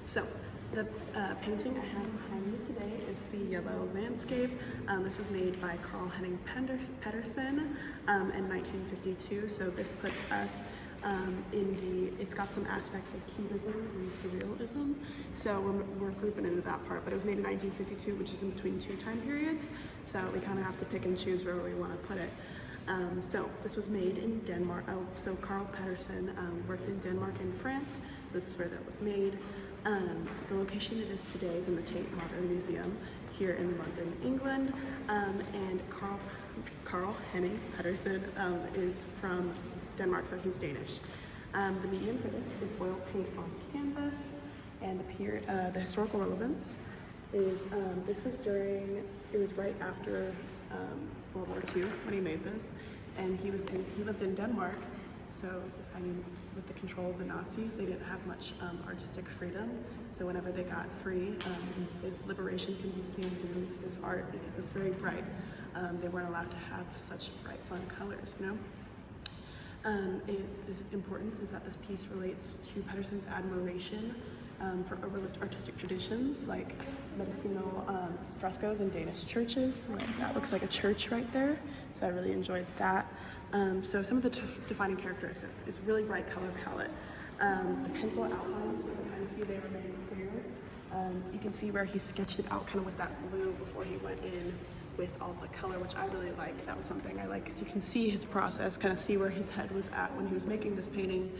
So the painting I have behind me today is the Yellow Landscape. This was made by Carl Henning Pedersen in 1952. So this puts us it's got some aspects of Cubism and Surrealism. So we're grouping into that part, but it was made in 1952, which is in between two time periods. So we kind of have to pick and choose where we want to put it. So this was made in Denmark. So Carl Pedersen worked in Denmark and France. So this is where that was made. The location it is today is in the Tate Modern Museum here in London, England. And Carl Henning Pedersen is from Denmark, so he's Danish. The medium for this is oil paint on canvas, and the historical relevance is this was it was right after World War II when he made this, and he lived in Denmark. So I mean, with the control of the Nazis, they didn't have much artistic freedom. So whenever they got free, the liberation can be seen through this art because it's very bright. They weren't allowed to have such bright, fun colors, you know. The importance is that this piece relates to Pedersen's admiration for overlooked artistic traditions like medicinal frescoes in Danish churches. That looks like a church right there, so I really enjoyed that. So some of the defining characteristics, it's really bright color palette. The pencil outlines, you can kind of see they remain clear. You can see where he sketched it out kind of with that blue before he went in with all the color, which I really like. That was something I like, because you can see his process, kind of see where his head was at when he was making this painting,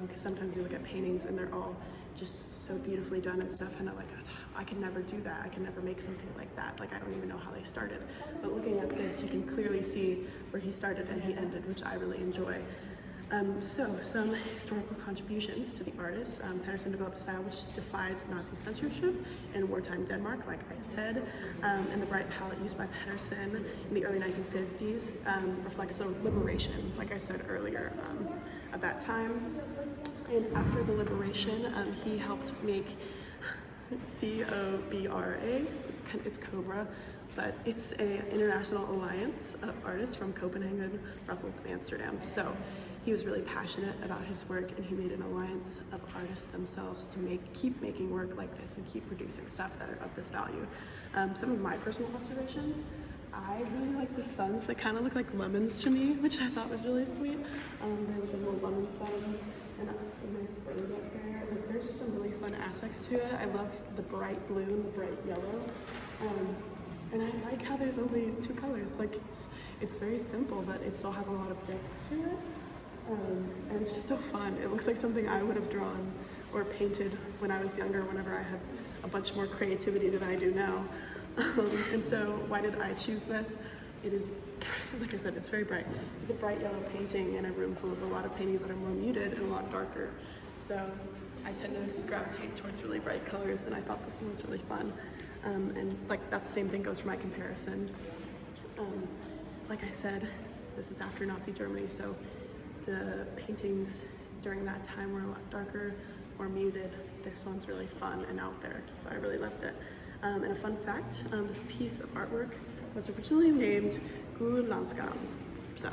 because sometimes you look at paintings and they're all just so beautifully done and stuff, and I'm like, I could never do that. I could never make something like that. Like, I don't even know how they started. But looking at this, you can clearly see where he started and he ended, which I really enjoy. So some historical contributions to the artist. Pedersen developed a style which defied Nazi censorship in wartime Denmark, like I said, and the bright palette used by Pedersen in the early 1950s reflects the liberation, like I said earlier, of that time. And after the liberation, he helped make COBRA, it's Cobra, but it's an international alliance of artists from Copenhagen, Brussels, and Amsterdam. So he was really passionate about his work, and he made an alliance of artists themselves to keep making work like this and keep producing stuff that are of this value. Some of my personal observations, I really like the suns. They kind of look like lemons to me, which I thought was really sweet. There was a little lemon suns, and some nice bird up there. Like, there's just some really fun aspects to it. I love the bright blue and the bright yellow. And I like how there's only two colors. Like, it's very simple, but it still has a lot of depth to it. And it's just so fun. It looks like something I would have drawn or painted when I was younger, whenever I had a bunch more creativity than I do now. And so why did I choose this? It is, like I said, it's very bright. It's a bright yellow painting in a room full of a lot of paintings that are more muted and a lot darker. So I tend to gravitate towards really bright colors, and I thought this one was really fun. And like, that same thing goes for my comparison. Like I said, this is after Nazi Germany, so the paintings during that time were a lot darker, more muted. This one's really fun and out there, so I really loved it. And a fun fact, this piece of artwork was originally named Gul Landskab. So